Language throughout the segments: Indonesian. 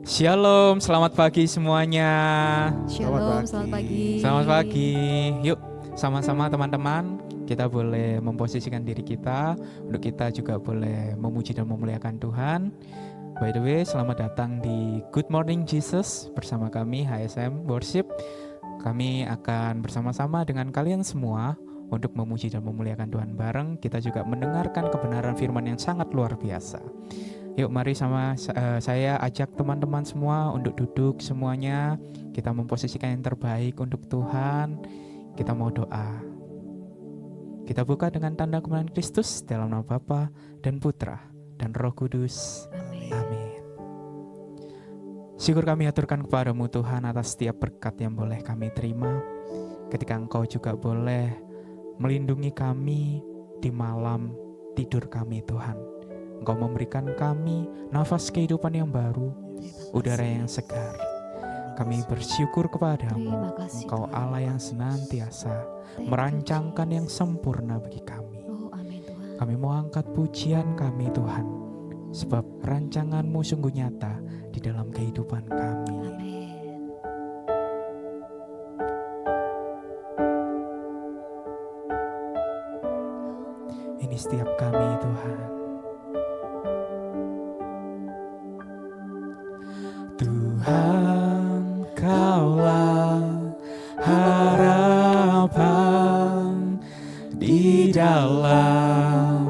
Shalom, selamat pagi semuanya. Shalom, selamat pagi. Selamat pagi. Yuk, sama-sama teman-teman, kita boleh memposisikan diri kita untuk kita juga boleh memuji dan memuliakan Tuhan. By the way, selamat datang di Good Morning Jesus bersama kami HSM Worship. Kami akan bersama-sama dengan kalian semua untuk memuji dan memuliakan Tuhan bareng. Kita juga mendengarkan kebenaran firman yang sangat luar biasa. Yuk mari saya ajak teman-teman semua untuk duduk semuanya. Kita memposisikan yang terbaik untuk Tuhan. Kita mau doa. Kita buka dengan tanda kebenaran Kristus dalam nama Bapa dan Putra dan Roh Kudus. Amin. Syukur kami aturkan kepadamu Tuhan atas setiap berkat yang boleh kami terima. Ketika Engkau juga boleh melindungi kami di malam tidur kami Tuhan. Engkau memberikan kami nafas kehidupan yang baru, udara yang segar. Kami bersyukur kepadamu, Engkau Allah yang senantiasa merancangkan yang sempurna bagi kami. Kami mau angkat pujian kami Tuhan, sebab rancangan-Mu sungguh nyata di dalam kehidupan kami. Ini setiap kami Tuhan. Tuhan, Kaulah harapan di dalam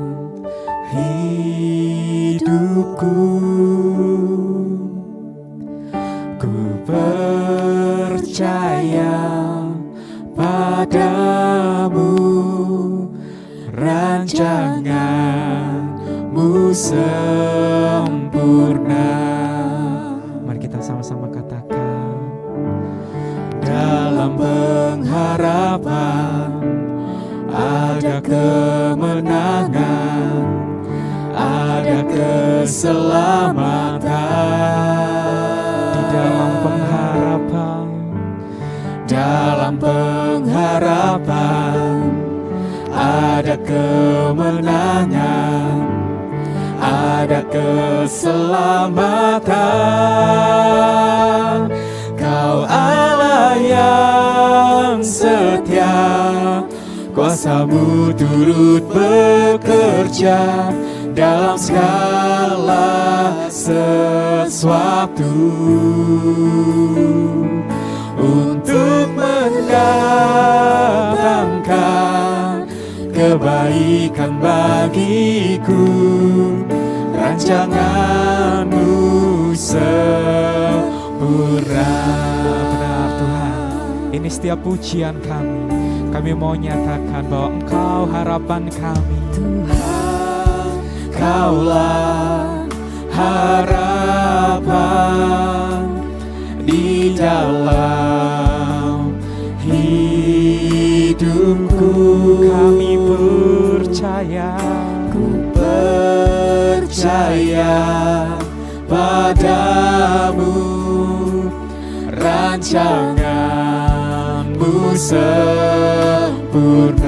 hidupku. Ku percaya padamu, rancangan-Mu sempurna. Kita sama-sama katakan, dalam pengharapan ada kemenangan, ada keselamatan. Di dalam pengharapan ada kemenangan, ada keselamatan. Kau Allah yang setia, kuasa-Mu turut bekerja dalam segala sesuatu untuk mendatangkan kebaikan bagiku. Rancangan-Mu sempurna. Benar Tuhan, ini setiap pujian kami. Kami mau nyatakan bahwa Engkau harapan kami. Tuhan, Kaulah harapan di dalam hidupku. Kami percaya, percaya padamu, rancangan-Mu sempurna.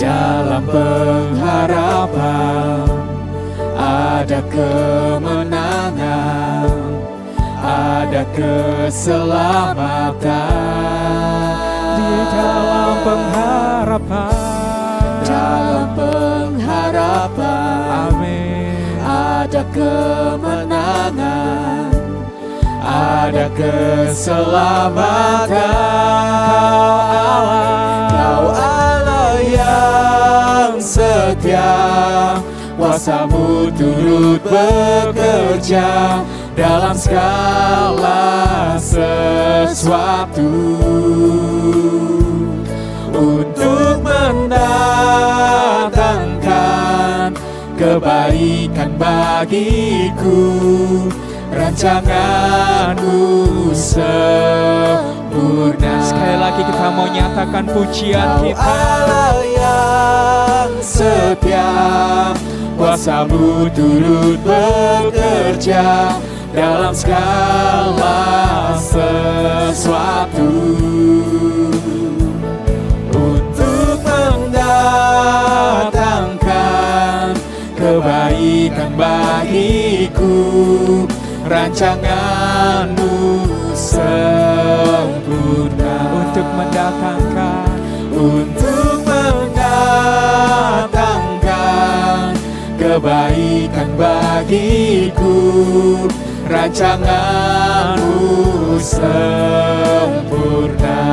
Dalam pengharapan ada kemenangan, ada keselamatan. Di dalam pengharapan, amin, ada kemenangan, ada keselamatan. Kau Allah yang setia, kuasa-Mu turut bekerja dalam segala sesuatu untuk mendatangkan kebaikan bagiku. Rancangan-Mu sempurna. Sekali lagi kita mau nyatakan pujian kita. Allah yang setia, kuasa-Mu turut bekerja dalam segala sesuatu untuk mendatangkan kebaikan bagiku, rancangan-Mu sempurna untuk mendatangkan kebaikan bagiku, rancangan-Mu sempurna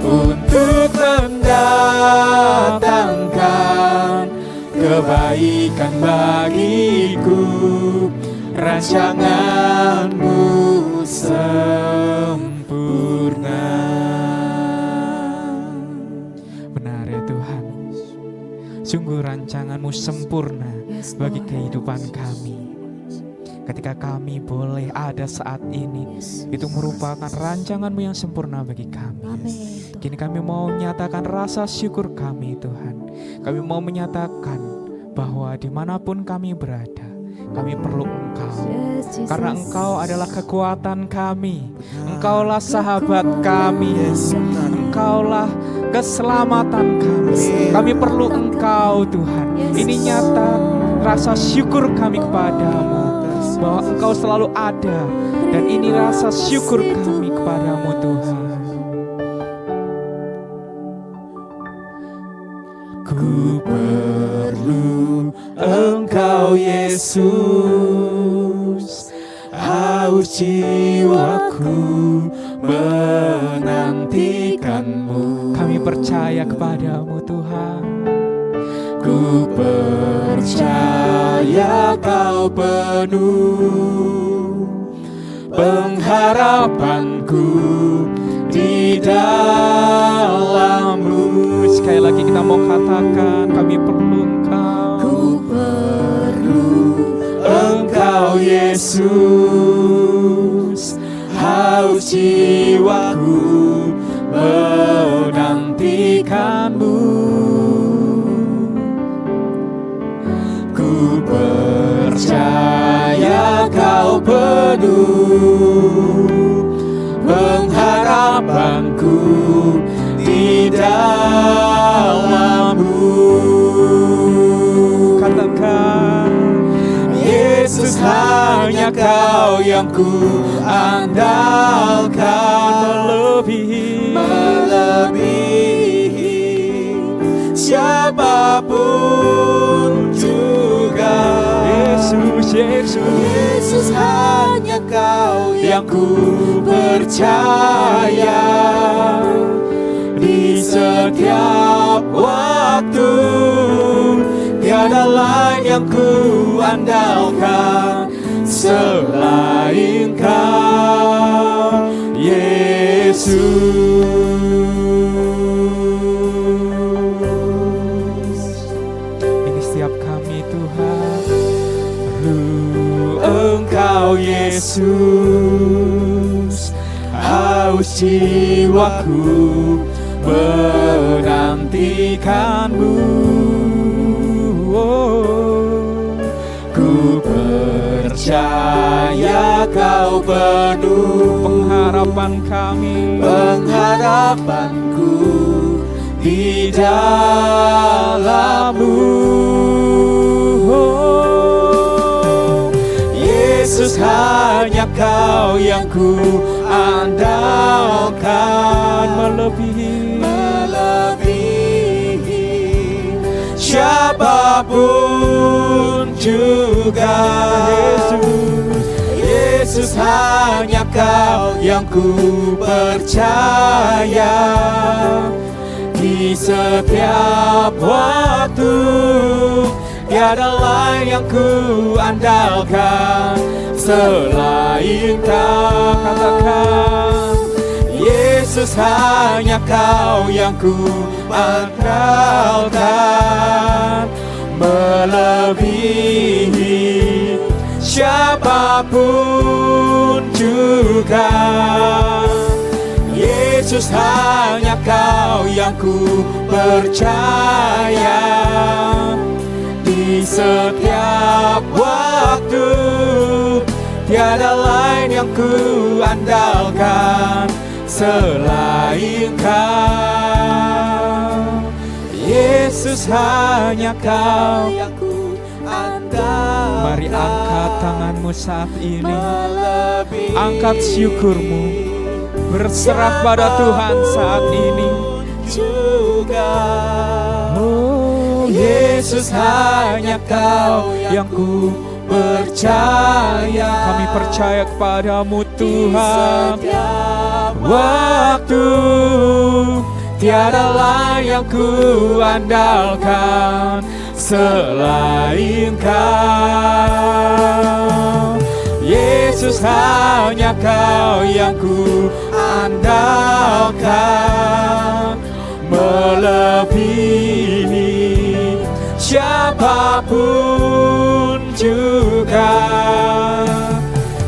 untuk mendatangkan kebaikan bagiku, rancangan-Mu sempurna. Benar ya Tuhan, sungguh rancangan-Mu sempurna bagi kehidupan kami. Ketika kami boleh ada saat ini, itu merupakan rancangan-Mu yang sempurna bagi kami. Kini kami mau menyatakan rasa syukur kami Tuhan. Kami mau menyatakan bahwa dimanapun kami berada, kami perlu Engkau. Karena Engkau adalah kekuatan kami, Engkaulah sahabat kami, Engkaulah keselamatan kami. Kami perlu Engkau Tuhan. Ini nyata rasa syukur kami kepadamu, bahwa Engkau selalu ada. Dan ini rasa syukur kami kepadamu Tuhan. Ku perlu Engkau Yesus, haus jiwaku menantikan-Mu. Kami percaya kepadamu Tuhan. Ku percaya Kau penuh pengharapanku di dalam-Mu. Sekali lagi kita mau katakan, kami perlu Engkau. Ku perlu Engkau Yesus, haus jiwaku menantikan-Mu. Ku percaya Kau penuh pengharapanku di dalam-Mu. Katakan, Yesus hanya Kau yang ku andalkan, melebihi siapapun juga. Yesus hanya Kau yang ku percaya. Di setiap waktu tiada lain yang ku andalkan selain Kau, Yesus. Ini setiap kami Tuhan, perlu Engkau Yesus, haus jiwaku menantikan-Mu. Ku percaya Kau penuh pengharapan kami, pengharapanku di dalam-Mu. Yesus hanya Kau yang ku andalkan, melebihi siapapun juga. Yesus hanya Kau yang ku percaya. Di setiap waktu tiada lain yang ku andalkan selain Kau. Katakan, Yesus hanya Kau yang ku andalkan, melebihi siapapun juga. Yesus hanya Kau yang ku percaya. Di setiap waktu tiada lain yang ku andalkan selain Kau. Yesus hanya Kau yang ku andalkan. Mari angkat tanganmu saat ini, angkat syukurmu, berserah pada Tuhan saat ini juga. Oh Yesus, hanya Kau yang ku percaya. Kami percaya kepadamu Tuhan. Waktu tiada lain yang ku andalkan selain Kau. Yesus, hanya Kau yang ku andalkan, melebihi siapapun juga.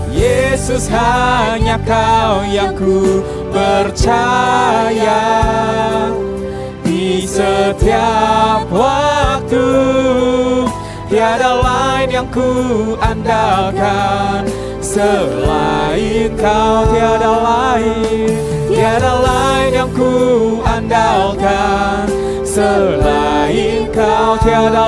Yesus, hanya Kau yang ku percaya. Di setiap waktu tiada lain yang ku andalkan selain Kau. Tiada lain yang ku andalkan selain Kau. Tiada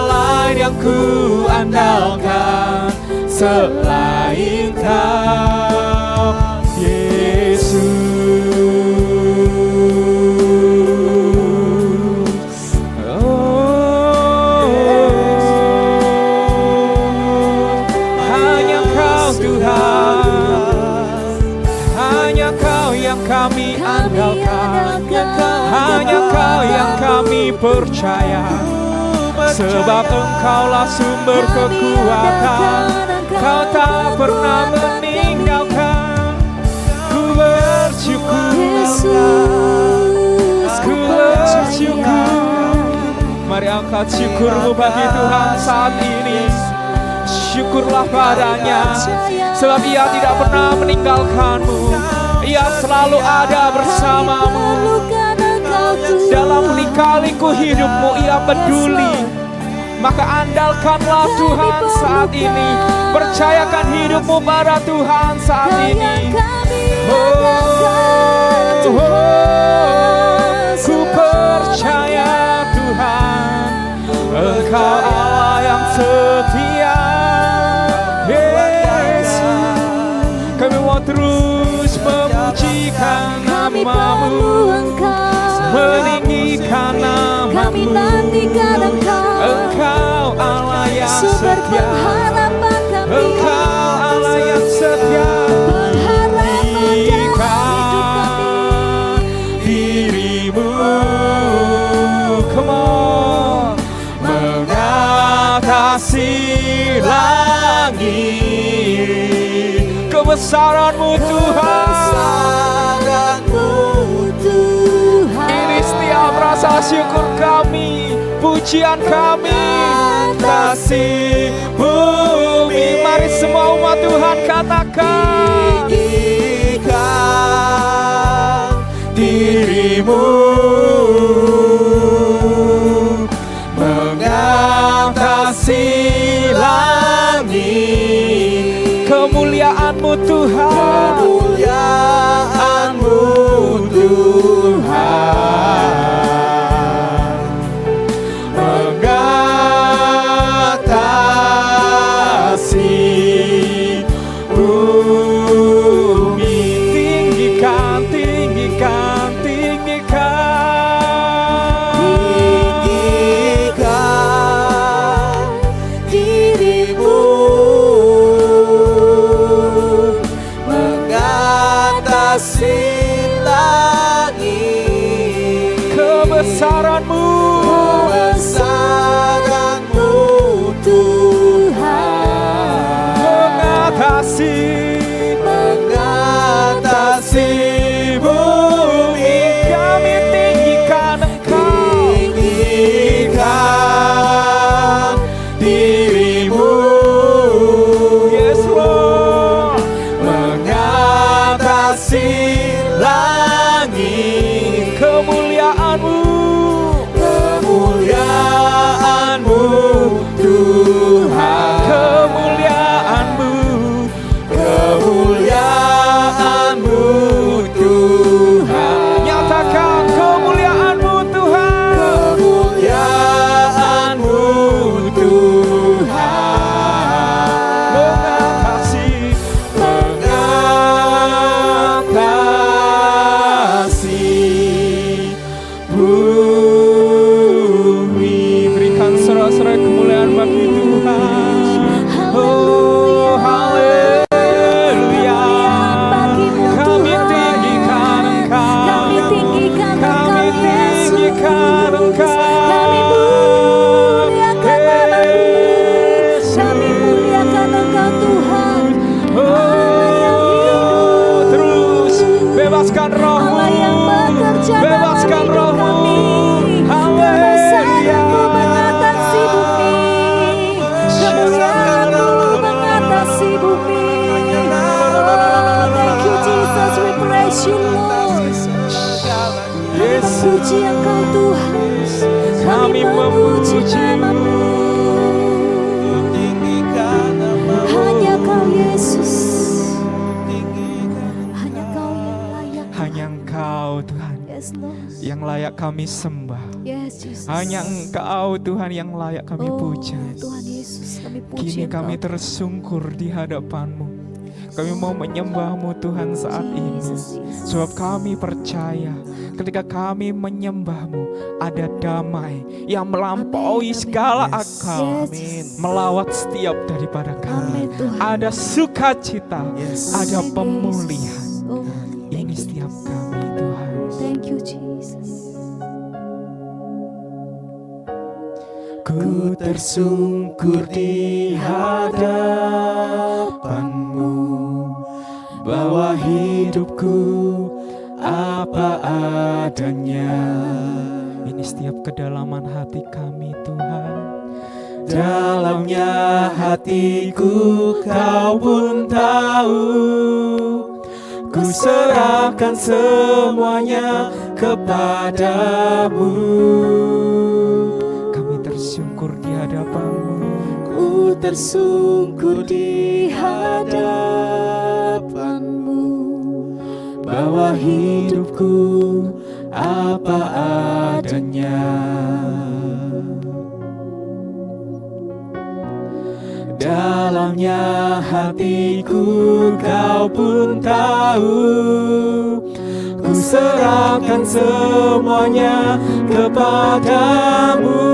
lain yang ku andalkan selain Kau, Yesus. Hanya Kau Tuhan, hanya Kau yang kami andalkan, hanya Kau yang kami percaya. Sebab Engkaulah sumber kekuatan, Kau tak pernah meninggalkan. Ku bersyukur, ku bersyukur. Mari angkat syukurmu bagi Tuhan saat ini. Syukurlah padanya, sebab Ia tidak pernah meninggalkanmu. Ia selalu ada bersamamu. Dalam lika-liku hidupmu Ia peduli. Maka andalkanlah Tuhan saat ini. Percayakan hidupmu pada Tuhan saat ini. Ku percaya Tuhan, Engkau Allah yang setia. Yesus, kami mau terus memujikan nama-Mu, meninggikan nama-Mu. Kami nantikan Engkau Allah yang setia, Engkau Allah yang setia. Meninggikan diri-Mu, come on, mengatasi langit. Kebesaran-Mu Tuhan, ini setiap rasa syukur kami, pujian kami. Kasih bumi, mari semua umat Tuhan katakan. Tinggikan diri-Mu, mengatasi langit. Kemuliaan-Mu Tuhan, kemuliaan-Mu Tuhan, mengatasi bumi. Tinggikan, tinggikan, tinggikan, tinggikan diri-Mu, mengatasi langit. Kebesaran-Mu, kebesaran-Mu Tuhan, mengatasi bumi. Kami tinggikan Engkau, tinggikan diri-Mu, yes Lord, mengatasi langit. Kemuliaan-Mu, kemuliaan-Mu Tuhan, kemuliaan-Mu, kemuliaan-Mu Tuhan. Nyatakan kemuliaan-Mu Tuhan, kemuliaan-Mu Bebaskan roh-Mu. Allah yang bekerja dalam Bebaskan hidup roh-Mu. kami. Kebesaran-Mu mengatasi bumi. Kebesaran-Mu mengatasi bumi. Oh, thank you Jesus, we praise you Lord. Kami memuji Engkau Tuhan. Kami memuji nama-Mu. Hanya Kau Yesus. Hanya Kau yang layak. Hanya Engkau Tuhan Yes Lord. yang layak kami sembah. Yes Jesus. Hanya Engkau Tuhan yang layak kami puja. Tuhan Yesus, kami puji Kini kami Engkau. tersungkur di hadapan-Mu. Kami mau menyembah-Mu Tuhan saat ini. Sebab kami percaya ketika kami menyembah-Mu ada damai yang melampaui segala akal. Melawat setiap daripada kami. Ada sukacita, ada pemulihan. Ini setiap kami Tuhan. Thank you Jesus. Ku tersungkur di hadapan-Mu, bawa hidupku apa adanya. Ini setiap kedalaman hati kami Tuhan. Dalamnya hatiku Kau pun tahu. Ku serahkan semuanya kepadamu. Kami tersungkur di hadapan-Mu. Ku tersungkur di hadapan-Mu, bawa hidupku apa adanya. Dalamnya hatiku Kau pun tahu. Ku serahkan semuanya kepadamu.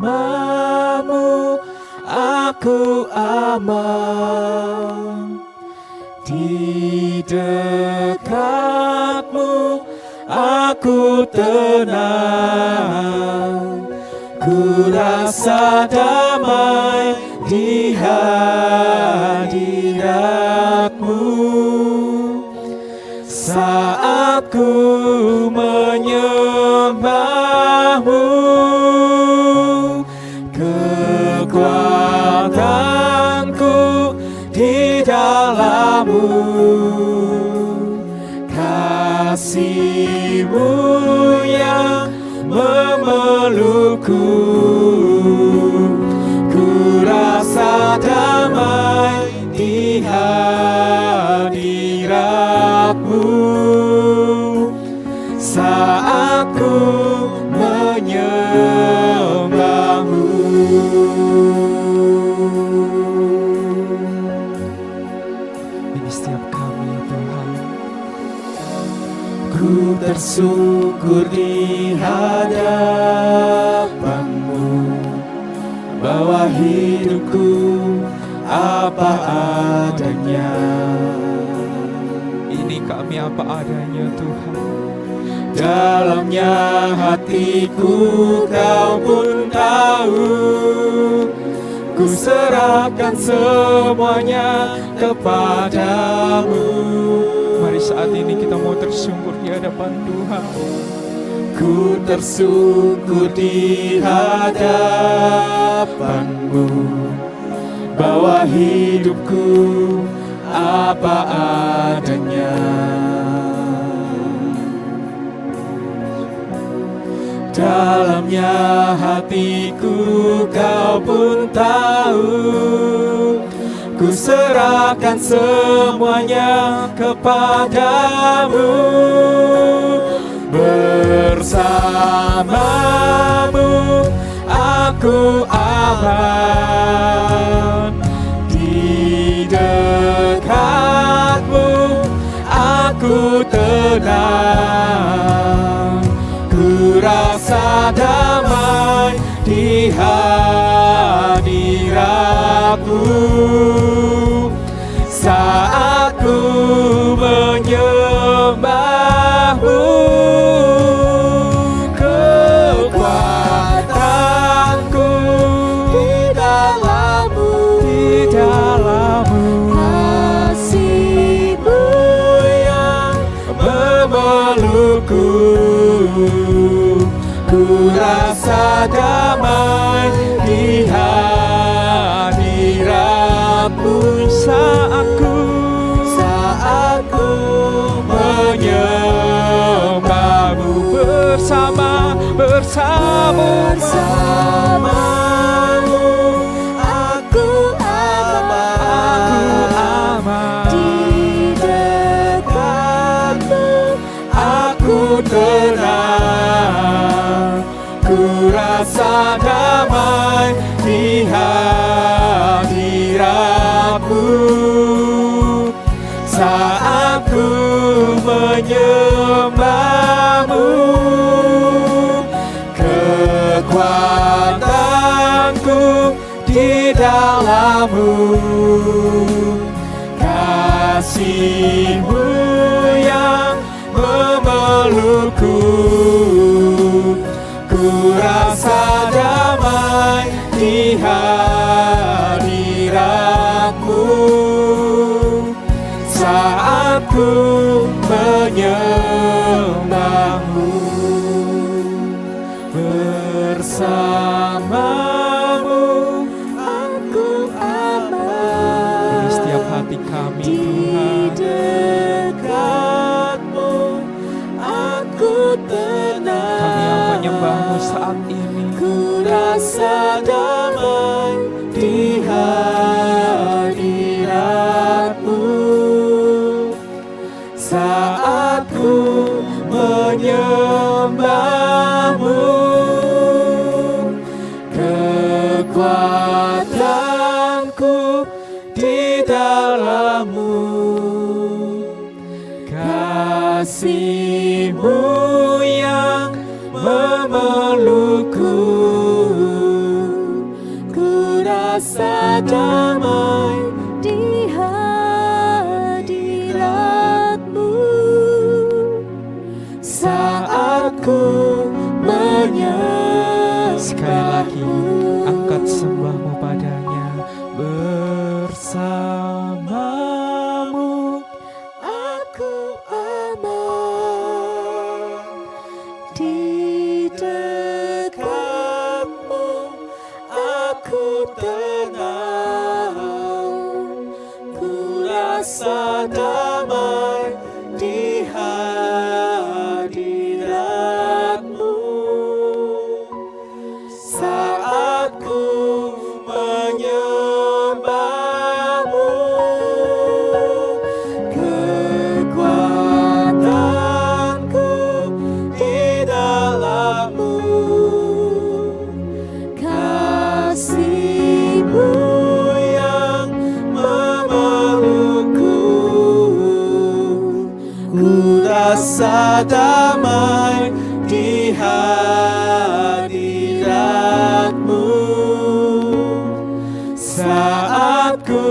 Bersamamu aku aman, di dekatmu aku tenang. Ku rasa damai di hadirat-Mu. Saat ku menyembah-Mu, kekuatanku di dalam-Mu. Kasih-Mu yang memelukku, ku rasa damai di hadirat-Mu. Saat ku menyembah-Mu. Ini setiap kami Tuhan. Ku tersungkur di hadapan-Mu, bawa hidupku apa adanya. Ini kami apa adanya Tuhan. Dalamnya hatiku Kau pun tahu. Ku serahkan semuanya kepadamu. Mari saat ini kita mau tersungkur di hadapan Tuhan. Ku tersungkur di hadapan-Mu, bawa hidupku apa adanya. Dalamnya hatiku Kau pun tahu. Ku serahkan semuanya kepadamu. Bersamamu aku aman, di dekatmu aku tenang. Ku rasa damai di hadirat-Mu. Saat ku menyembah-Mu, kekuatanku di dalam-Mu. Bersamamu aku aman, di dekatmu aku tenang. Ku rasa damai di hadiratmu saat ku menyembahmu. Kekuatanku di dalammu, kasih-Mu yang memelukku. Ku rasa damai di hadiratmu saat ku menyembahmu. Bersamamu aku aman, Di setiap hati kami di Tuhan, dekatmu aku tenang. kami yang menyembah-Mu saat ini. Ku rasa damai di hadiratmu saat ku menyembahmu. Kekuatanku di dalammu, kasih-Mu yang memelukku. Ku rasa damai di hadiratmu saat ku menyembahmu. Sekali lagi angkat sembah-Mu padanya. Bersamamu Aku aman, di dekatmu aku tenang. Ku rasa damai di hadiratmu saat ku menyembahmu. Kekuatanku di dalammu, kasih-Mu yang memelukku. Ku rasa damai di hadiratmu saat ku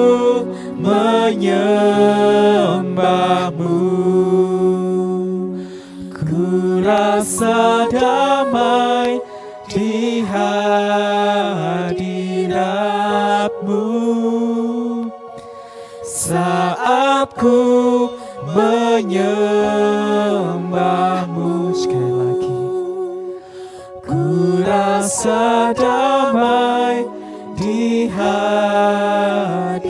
menyembahmu. Ku rasa damai di hadiratmu saat ku menyembahmu. Sekali lagi, ku rasa damai di hadiratmu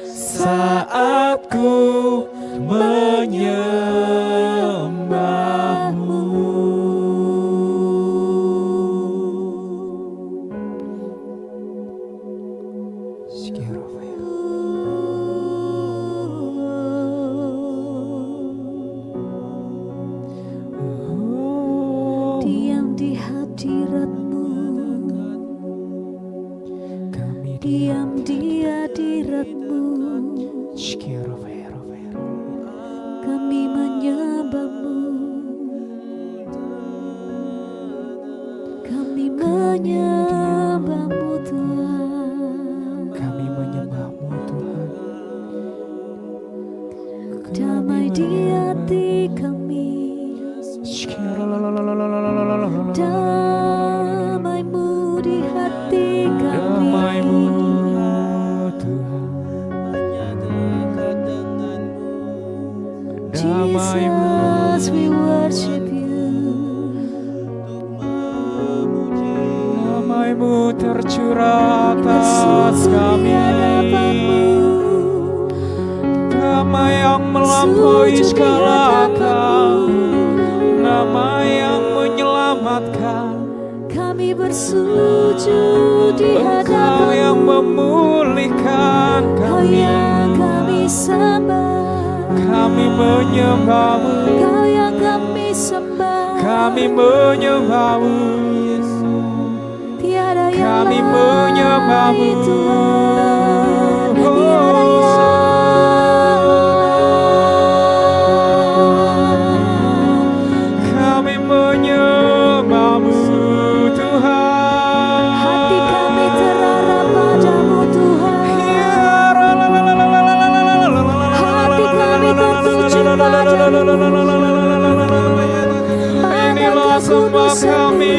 saat ku menyembahmu. diam di hadiratmu, Kami diam di hadiratmu, kami menyembahmu, kami menyembahmu Tuhan. Kami menyembah-Mu Tuhan. Damai di hati kami, damai-Mu di hati kami, Damai-Mu Tuhan. Damai-Mu. Jesus, we worship you. Damai-Mu tercurah atas Bersujud di kami. hadapan-Mu, Damai yang melampaui segala akal. kami bersujud di Engkau yang hadapan-Mu. memulihkan Kau kami. yang kami sembah, Kami menyembah-Mu. Kau yang kami sembah. Kami menyembah-Mu. Tiada yang Kami lain menyembah-Mu. Tuhan. Tiada Oh. yang Kami menyembah-Mu Tuhan. hati kami terarah padamu Tuhan. Hati kami tertuju padamu. Inilah sembah kami.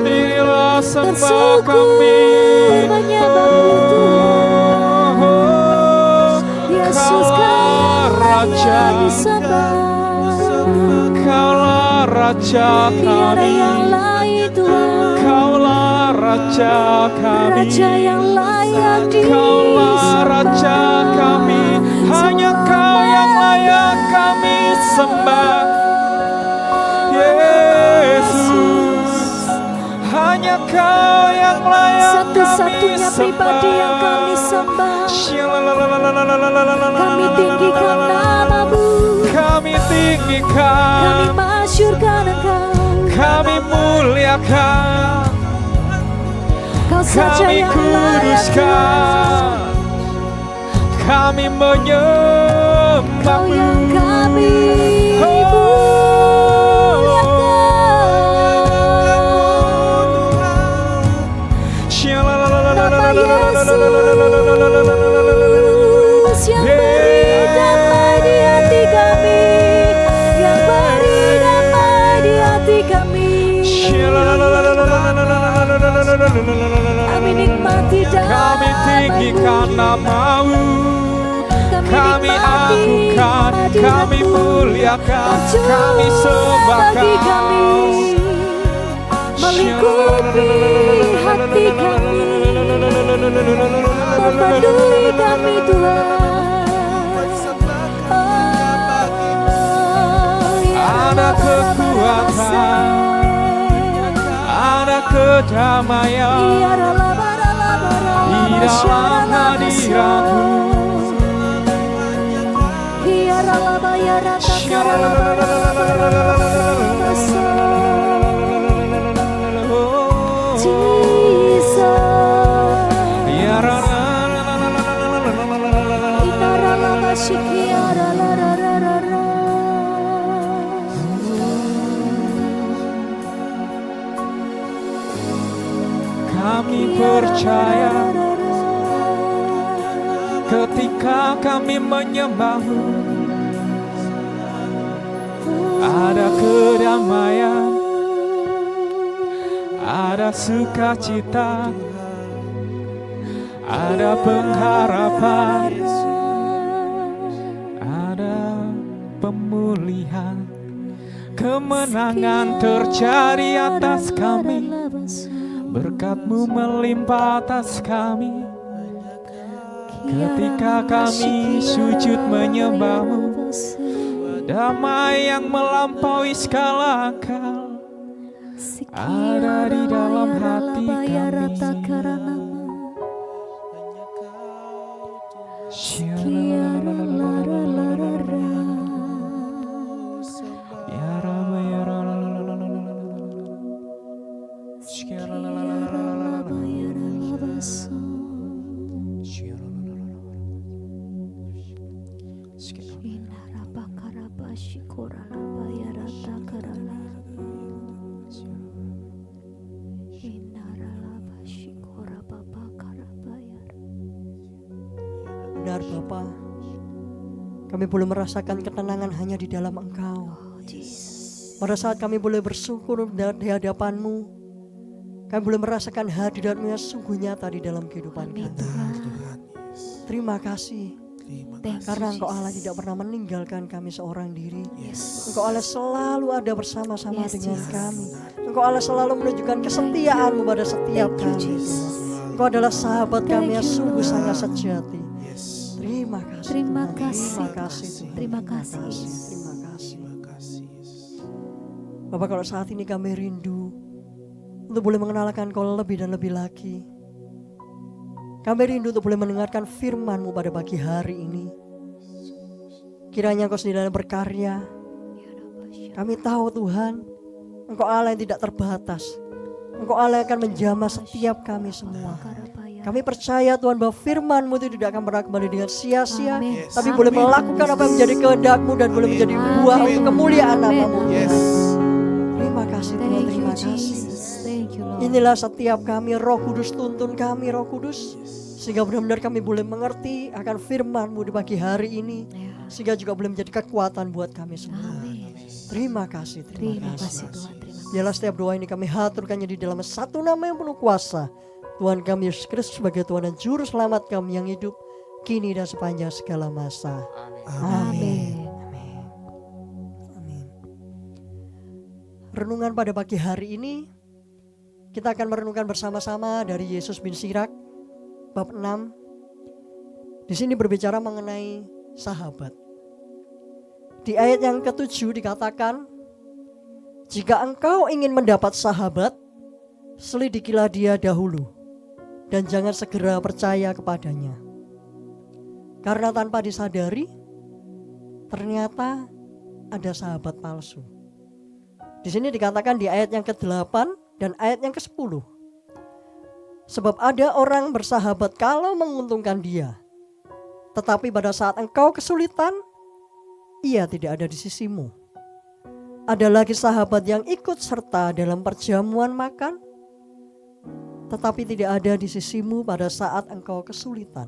Inilah sembah Bersyukur kami. menyembah-Mu Tuhan. Yesus Kau yang layak disembah. Kaulah Raja Tiada kami. yang lain Tuhan. Kaulah Raja kami. Raja yang layak Kaulah Raja kami. Hanya Kau yang layak kami sembah. Yesus, hanya Kau yang layak kami Satu-satunya pribadi yang kami sembah. Kami tinggikan nama-Mu. Kami Kami tinggikan, masyurkan Engkau. kami muliakan, Kau saja kami yang layak kuduskan, Tuhan. kami Kau menyembah-Mu. yang kami Yesus yang beri damai di hati kami, yang beri damai di hati kami. Kami nikmati damai. Kami tinggikan nama-Mu, kami agungkan, kami muliakan, kami sembah bagi kami, Kau. melingkupi hati kami, mempeduli kami Tuhan. Ada kekuatan, ada kedamaian di dalam hadirat-Mu. Kami percaya ketika kami menyembah-Mu, ada kedamaian, ada sukacita, ada pengharapan, ada pemulihan, kemenangan terjadi atas kami, berkat-Mu melimpah atas kami. Ketika kami sujud menyembah-Mu, damai yang melampaui segala akal ada di dalam hati kami. Benar Bapa, kami boleh merasakan ketenangan hanya di dalam Engkau. Pada saat kami boleh bersyukur di hadapan-Mu, kami boleh merasakan hadirat-Mu yang sungguh nyata di dalam kehidupan kami. Terima kasih, karena Engkau Allah tidak pernah meninggalkan kami seorang diri. Engkau Allah selalu ada bersama-sama dengan kami. Engkau Allah selalu menunjukkan kesetiaan-Mu pada setiap kami. Engkau adalah sahabat kami yang sungguh sangat sejati. Terima kasih. Terima Tuhan. kasih. Terima kasih. Tuhan. Terima kasih. Terima kasih. Bapak, kalau saat ini kami rindu untuk boleh mengenalkan Kau lebih dan lebih lagi. Kami rindu untuk boleh mendengarkan firman-Mu pada pagi hari ini. Kiranya Kau sendiri berkarya. Kami tahu Tuhan, Engkau Allah yang tidak terbatas. Engkau Allah yang akan menjamah setiap kami semua. Kami percaya Tuhan bahwa firman-Mu itu tidak akan pernah kembali dengan sia-sia, Amin. tapi boleh melakukan apa yang menjadi kehendak-Mu dan boleh menjadi buah untuk kemuliaan nama-Mu. Yes. Terima kasih Tuhan, Thank you terima kasih. Jesus. Thank you Lord. Inilah setiap kami, Roh Kudus tuntun kami, Roh Kudus, sehingga benar-benar kami boleh mengerti akan firman-Mu di pagi hari ini, Ya. sehingga juga boleh menjadi kekuatan buat kami semua. Amin. Terima kasih, Terima kasih Tuhan. Terima kasih. Biarlah setiap doa ini kami haturkannya di dalam satu nama yang penuh kuasa, Tuhan kami Yesus Kristus sebagai Tuhan dan Juru Selamat kami yang hidup kini dan sepanjang segala masa. Amin. Amin. Renungan pada pagi hari ini kita akan merenungkan bersama-sama dari Yesus bin Sirak bab 6. Di sini berbicara mengenai sahabat. Di ayat yang ke-7 dikatakan, jika engkau ingin mendapat sahabat, selidikilah dia dahulu dan jangan segera percaya kepadanya. Karena tanpa disadari, ternyata ada sahabat palsu. Di sini dikatakan di ayat yang ke-8 dan ayat yang ke-10. Sebab ada orang bersahabat kalau menguntungkan dia, tetapi pada saat engkau kesulitan, ia tidak ada di sisimu. Ada lagi sahabat yang ikut serta dalam perjamuan makan, tetapi tidak ada di sisimu pada saat engkau kesulitan.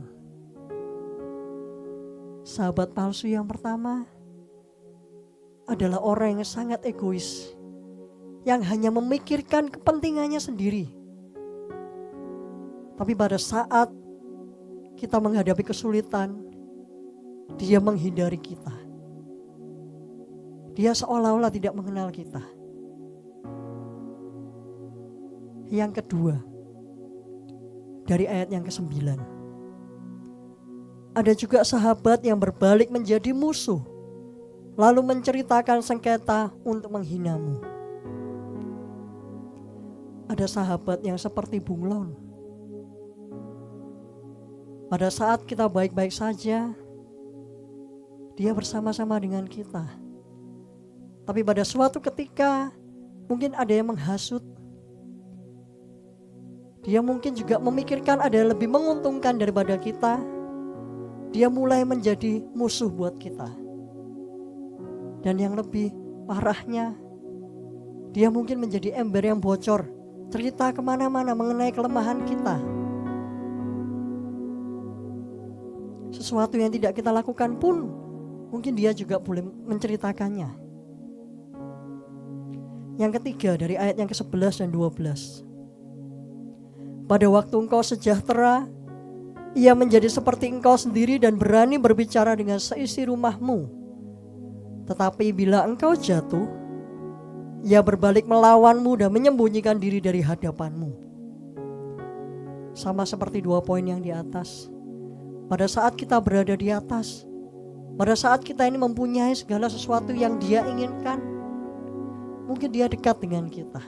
Sahabat palsu yang pertama adalah orang yang sangat egois, yang hanya memikirkan kepentingannya sendiri. Tapi pada saat kita menghadapi kesulitan, dia menghindari kita. Dia seolah-olah tidak mengenal kita. Yang kedua, dari ayat yang ke-9. Ada juga sahabat yang berbalik menjadi musuh, lalu menceritakan sengketa untuk menghinamu. Ada sahabat yang seperti bunglon. Pada saat kita baik-baik saja, dia bersama-sama dengan kita. Tapi pada suatu ketika, mungkin ada yang menghasut. Dia mungkin juga memikirkan ada yang lebih menguntungkan daripada kita. Dia mulai menjadi musuh buat kita. Dan yang lebih parahnya, dia mungkin menjadi ember yang bocor, cerita kemana-mana mengenai kelemahan kita. Sesuatu yang tidak kita lakukan pun, mungkin dia juga boleh menceritakannya. Yang ketiga dari ayat yang ke-11 dan 12. Pada waktu engkau sejahtera, ia menjadi seperti engkau sendiri dan berani berbicara dengan seisi rumahmu. Tetapi bila engkau jatuh, ia berbalik melawanmu dan menyembunyikan diri dari hadapanmu. Sama seperti 2 poin yang di atas. Pada saat kita berada di atas, pada saat kita ini mempunyai segala sesuatu yang dia inginkan, mungkin dia dekat dengan kita.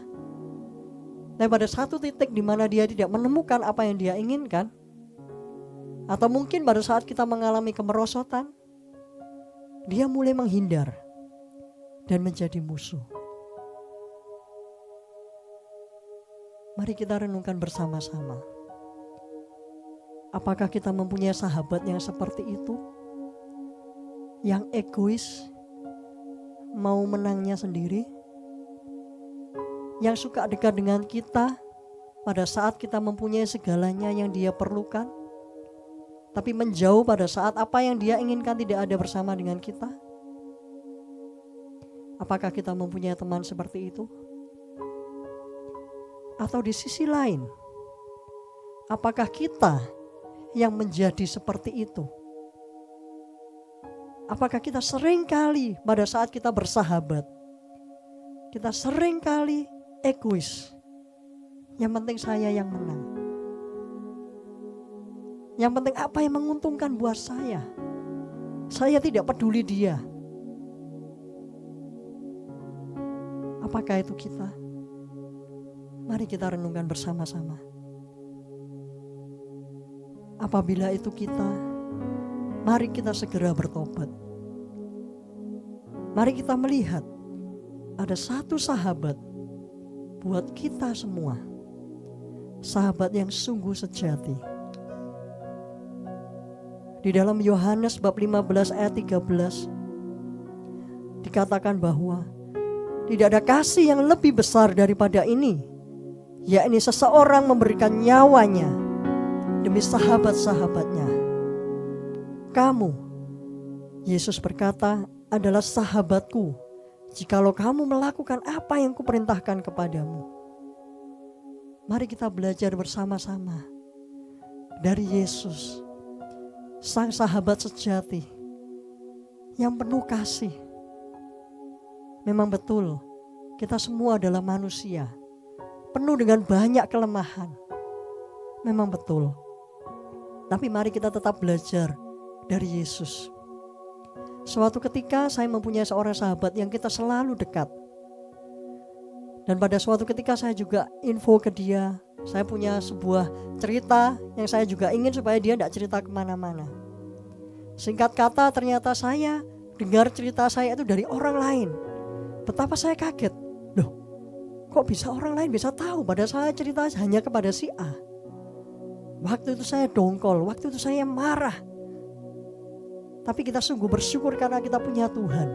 Dan pada satu titik di mana dia tidak menemukan apa yang dia inginkan, atau mungkin pada saat kita mengalami kemerosotan, dia mulai menghindar dan menjadi musuh. Mari kita renungkan bersama-sama. Apakah kita mempunyai sahabat yang seperti itu? Yang egois, mau menangnya sendiri? Yang suka dekat dengan kita pada saat kita mempunyai segalanya yang dia perlukan, tapi menjauh pada saat apa yang dia inginkan tidak ada bersama dengan kita? Apakah kita mempunyai teman seperti itu? Atau di sisi lain, apakah kita yang menjadi seperti itu? Apakah kita seringkali pada saat kita bersahabat, kita seringkali egois? Yang penting saya yang menang. Yang penting apa yang menguntungkan buat saya. Saya tidak peduli dia. Apakah itu kita? Mari kita renungkan bersama-sama. Apabila itu kita, mari kita segera bertobat. Mari kita melihat ada satu sahabat buat kita semua. Sahabat yang sungguh sejati. Di dalam Yohanes bab 15 ayat 13 dikatakan bahwa tidak ada kasih yang lebih besar daripada ini, yakni seseorang memberikan nyawanya demi sahabat-sahabatnya. Kamu, Yesus berkata, adalah sahabatku jikalau kamu melakukan apa yang kuperintahkan kepadamu. Mari kita belajar bersama-sama dari Yesus, sang sahabat sejati yang penuh kasih. Memang betul, kita semua adalah manusia, penuh dengan banyak kelemahan. Memang betul. Tapi mari kita tetap belajar dari Yesus. Suatu ketika saya mempunyai seorang sahabat yang kita selalu dekat. Dan pada suatu ketika saya juga info ke dia. Saya punya sebuah cerita yang saya juga ingin supaya dia tidak cerita kemana-mana. Singkat kata ternyata saya dengar cerita saya itu dari orang lain. Betapa saya kaget. Loh, kok bisa orang lain bisa tahu pada saya cerita hanya kepada si A. Waktu itu saya dongkol, waktu itu saya marah. Tapi kita sungguh bersyukur karena kita punya Tuhan.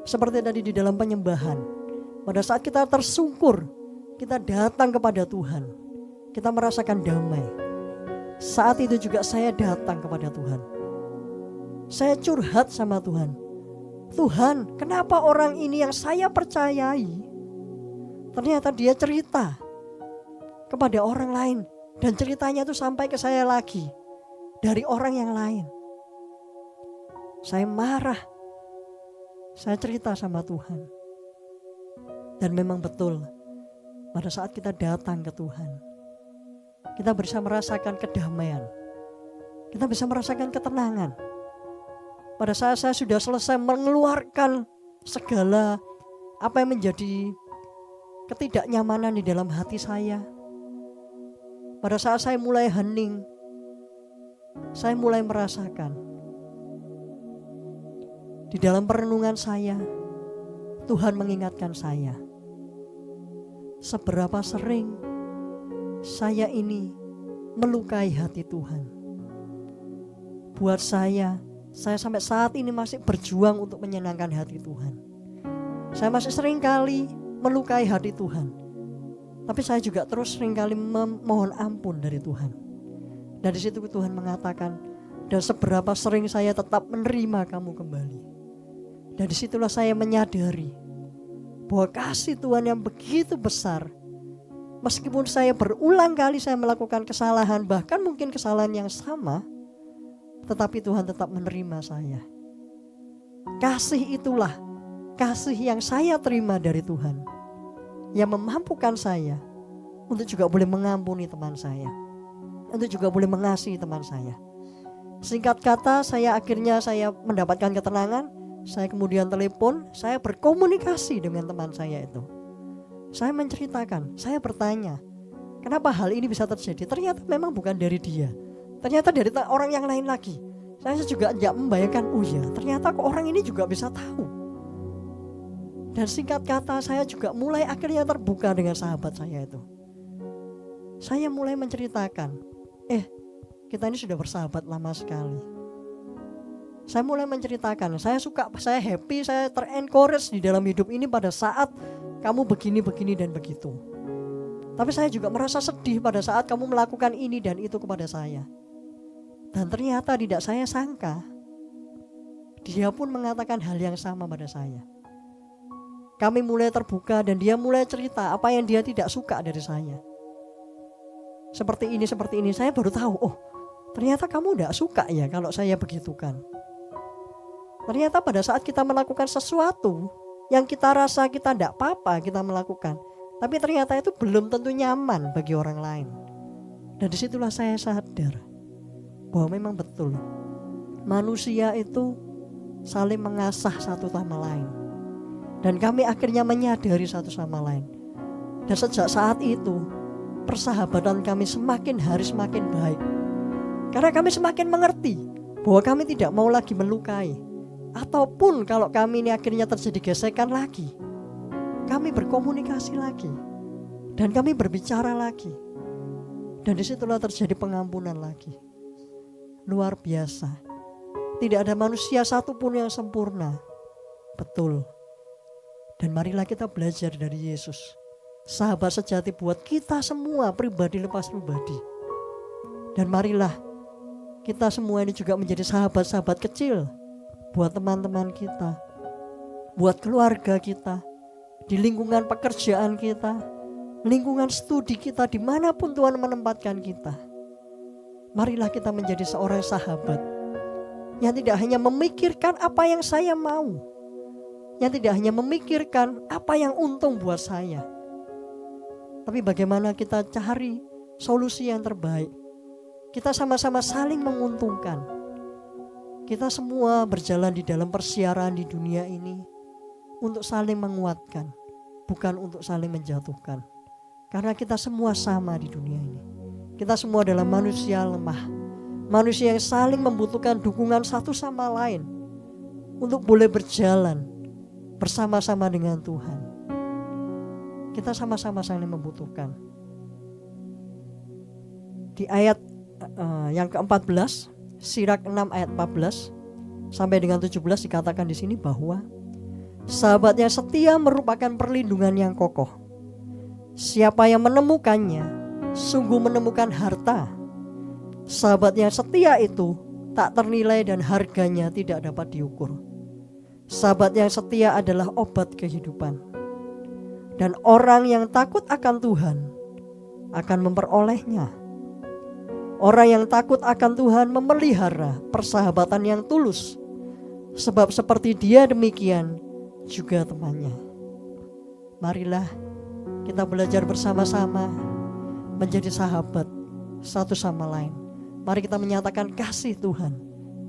Seperti tadi di dalam penyembahan, pada saat kita tersungkur, kita datang kepada Tuhan. Kita merasakan damai. Saat itu juga saya datang kepada Tuhan. Saya curhat sama Tuhan. Tuhan, kenapa orang ini yang saya percayai, ternyata dia cerita kepada orang lain. Dan ceritanya itu sampai ke saya lagi dari orang yang lain. Saya marah. Saya cerita sama Tuhan. Dan memang betul, pada saat kita datang ke Tuhan, kita bisa merasakan kedamaian. Kita bisa merasakan ketenangan. Pada saat saya sudah selesai mengeluarkan segala apa yang menjadi ketidaknyamanan di dalam hati saya. Pada saat saya mulai hening, saya mulai merasakan di dalam perenungan saya, Tuhan mengingatkan saya. Seberapa sering saya ini melukai hati Tuhan. Buat saya sampai saat ini masih berjuang untuk menyenangkan hati Tuhan. Saya masih sering kali melukai hati Tuhan. Tapi saya juga terus sering kali memohon ampun dari Tuhan. Dari situ Tuhan mengatakan, dan seberapa sering saya tetap menerima kamu kembali. Dan disitulah saya menyadari bahwa kasih Tuhan yang begitu besar. Meskipun saya berulang kali saya melakukan kesalahan, bahkan mungkin kesalahan yang sama, tetapi Tuhan tetap menerima saya. Kasih itulah kasih yang saya terima dari Tuhan, yang memampukan saya untuk juga boleh mengampuni teman saya, untuk juga boleh mengasihi teman saya. Singkat kata, saya akhirnya mendapatkan ketenangan. Saya kemudian telepon, saya berkomunikasi dengan teman saya itu. Saya menceritakan, saya bertanya, kenapa hal ini bisa terjadi? Ternyata memang bukan dari dia. Ternyata dari orang yang lain lagi. Saya juga tidak membayangkan, oh ya ternyata kok orang ini juga bisa tahu. Dan singkat kata saya juga mulai akhirnya terbuka dengan sahabat saya itu. Saya mulai menceritakan, kita ini sudah bersahabat lama sekali. Saya mulai menceritakan, saya suka, saya happy, saya ter-encourage di dalam hidup ini pada saat kamu begini, begini dan begitu. Tapi saya juga merasa sedih pada saat kamu melakukan ini dan itu kepada saya. Dan ternyata tidak saya sangka, dia pun mengatakan hal yang sama pada saya. Kami mulai terbuka dan dia mulai cerita apa yang dia tidak suka dari saya. Seperti ini, saya baru tahu, oh ternyata kamu tidak suka ya kalau saya begitukan. Ternyata pada saat kita melakukan sesuatu yang kita rasa kita tidak apa-apa kita melakukan, tapi ternyata itu belum tentu nyaman bagi orang lain. Dan disitulah saya sadar bahwa memang betul manusia itu saling mengasah satu sama lain. Dan kami akhirnya menyadari satu sama lain Dan sejak saat itu persahabatan kami semakin hari semakin baik. Karena kami semakin mengerti bahwa kami tidak mau lagi melukai. Ataupun kalau kami ini akhirnya terjadi gesekan lagi, kami berkomunikasi lagi. Dan kami berbicara lagi. Dan disitulah terjadi pengampunan lagi. Luar biasa. Tidak ada manusia satupun yang sempurna. Betul. Dan marilah kita belajar dari Yesus. Sahabat sejati buat kita semua, pribadi lepas pribadi. Dan marilah kita semua ini juga menjadi sahabat-sahabat kecil buat teman-teman kita, buat keluarga kita, di lingkungan pekerjaan kita, lingkungan studi kita, dimanapun Tuhan menempatkan kita. Marilah kita menjadi seorang sahabat yang tidak hanya memikirkan apa yang saya mau, yang tidak hanya memikirkan apa yang untung buat saya, tapi bagaimana kita cari solusi yang terbaik. Kita sama-sama saling menguntungkan. Kita semua berjalan di dalam persiaran di dunia ini untuk saling menguatkan, bukan untuk saling menjatuhkan. Karena kita semua sama di dunia ini. Kita semua adalah manusia lemah, manusia yang saling membutuhkan dukungan satu sama lain untuk boleh berjalan bersama-sama dengan Tuhan. Kita sama-sama saling membutuhkan. Di ayat yang ke-14, Sirak 6 ayat 14 sampai dengan 17 dikatakan di sini bahwa sahabat yang setia merupakan perlindungan yang kokoh. Siapa yang menemukannya sungguh menemukan harta. Sahabat yang setia itu tak ternilai dan harganya tidak dapat diukur. Sahabat yang setia adalah obat kehidupan. Dan orang yang takut akan Tuhan akan memperolehnya. Orang yang takut akan Tuhan memelihara persahabatan yang tulus. Sebab seperti dia demikian juga temannya. Marilah kita belajar bersama-sama menjadi sahabat satu sama lain. Mari kita menyatakan kasih Tuhan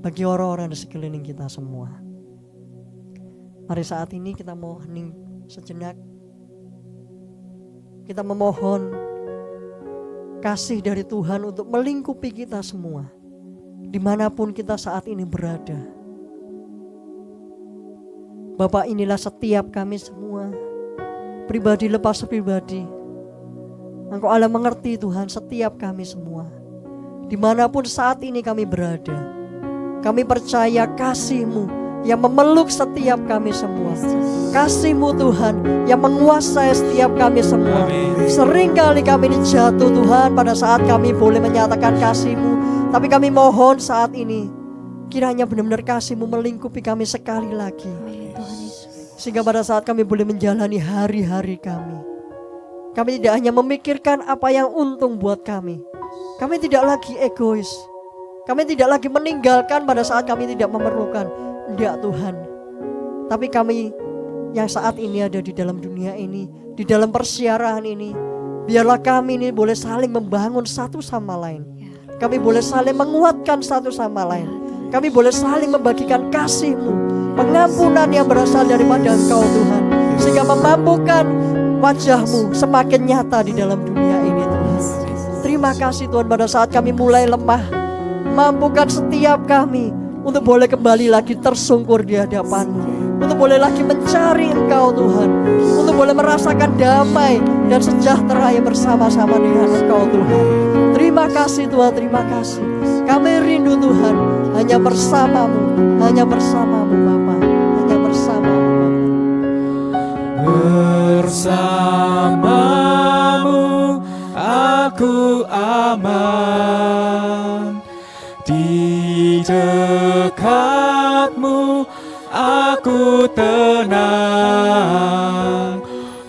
bagi orang-orang di sekeliling kita semua. Mari saat ini kita mau hening sejenak. Kita memohon kasih dari Tuhan untuk melingkupi kita semua, dimanapun kita saat ini berada. Bapa, inilah setiap kami semua, pribadi lepas pribadi. Engkau Allah mengerti Tuhan setiap kami semua, dimanapun saat ini kami berada. Kami percaya kasih-Mu yang memeluk setiap kami semua. Kasih-Mu Tuhan yang menguasai setiap kami semua. Seringkali kami ini jatuh Tuhan pada saat kami boleh menyatakan kasih-Mu. Tapi kami mohon saat ini kiranya benar-benar kasih-Mu melingkupi kami sekali lagi. Sehingga pada saat kami boleh menjalani hari-hari kami, kami tidak hanya memikirkan apa yang untung buat kami. Kami tidak lagi egois. Kami tidak lagi meninggalkan pada saat kami tidak memerlukan. Tidak Tuhan. Tapi kami yang saat ini ada di dalam dunia ini, di dalam persiaran ini, biarlah kami ini boleh saling membangun satu sama lain. Kami boleh saling menguatkan satu sama lain. Kami boleh saling membagikan kasih-Mu, pengampunan yang berasal daripada Engkau Tuhan, sehingga memampukan wajah-Mu semakin nyata di dalam dunia ini Tuhan. Terima kasih Tuhan pada saat kami mulai lemah. Mampukan setiap kami untuk boleh kembali lagi tersungkur di hadapan-Mu, untuk boleh lagi mencari Engkau Tuhan, untuk boleh merasakan damai dan sejahtera yang bersama-sama dengan Engkau Tuhan. Terima kasih Tuhan, terima kasih. Kami rindu Tuhan hanya bersama-Mu, hanya bersama-Mu Bapa, hanya bersama-Mu Bapa. Bersama-Mu aku aman, di dekat-Mu aku tenang.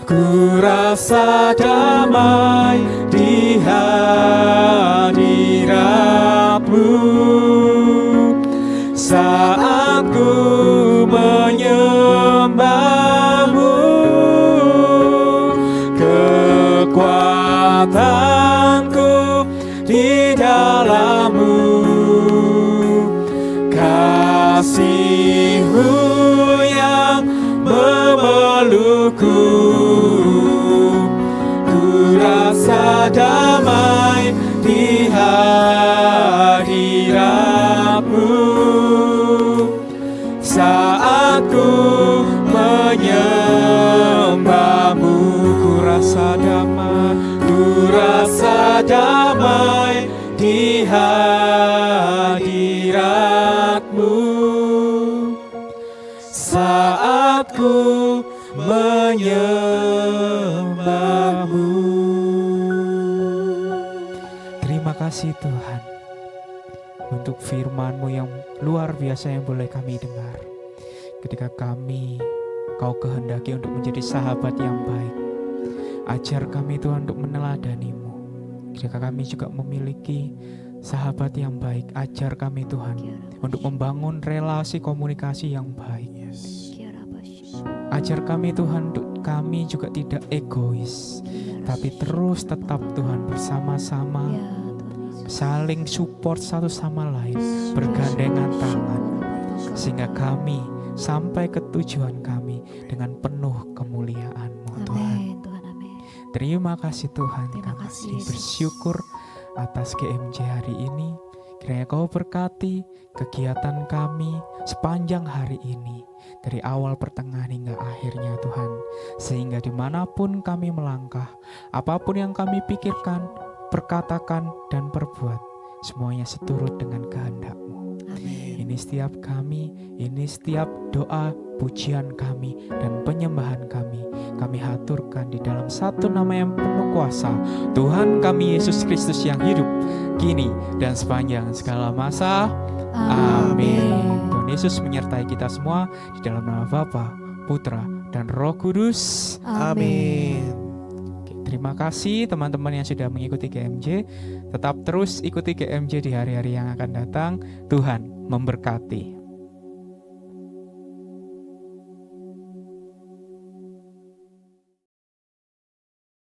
Ku rasa damai di hadirat-Mu saat ku menyembah-Mu. Kekuatanku di dalam-Mu, kasih-Mu yang memelukku. rasa damai di hadirat-Mu. Saat ku menyembah-Mu, ku rasa damai di hadirat-Mu. Saat ku menyembah-Mu. Terima kasih Tuhan untuk firman-Mu yang luar biasa yang boleh kami dengar. Ketika Kau kehendaki untuk menjadi sahabat yang baik, ajar kami Tuhan untuk meneladani-Mu. Ketika kami juga memiliki sahabat yang baik, ajar kami Tuhan untuk membangun relasi komunikasi yang baik. Ajar kami Tuhan untuk kami juga tidak egois, tapi terus tetap Tuhan bersama-sama, saling support satu sama lain, bergandengan tangan, sehingga kami sampai ke tujuan kami dengan penuh kemuliaan-Mu Tuhan. Terima kasih Tuhan, kami bersyukur atas GMJ hari ini. Kiranya Kau berkati kegiatan kami sepanjang hari ini, dari awal pertengahan hingga akhirnya Tuhan, sehingga dimanapun kami melangkah, apapun yang kami pikirkan, perkatakan dan perbuat, semuanya seturut dengan kehendak-Mu. Ini setiap kami, ini setiap doa, pujian kami dan penyembahan kami haturkan di dalam satu nama yang penuh kuasa, Tuhan kami Yesus Kristus yang hidup kini dan sepanjang segala masa. Amin. Tuhan Yesus menyertai kita semua di dalam nama Bapa, Putra dan Roh Kudus. Amin. Terima kasih teman-teman yang sudah mengikuti GMJ. Tetap terus ikuti GMJ di hari-hari yang akan datang. Tuhan memberkati.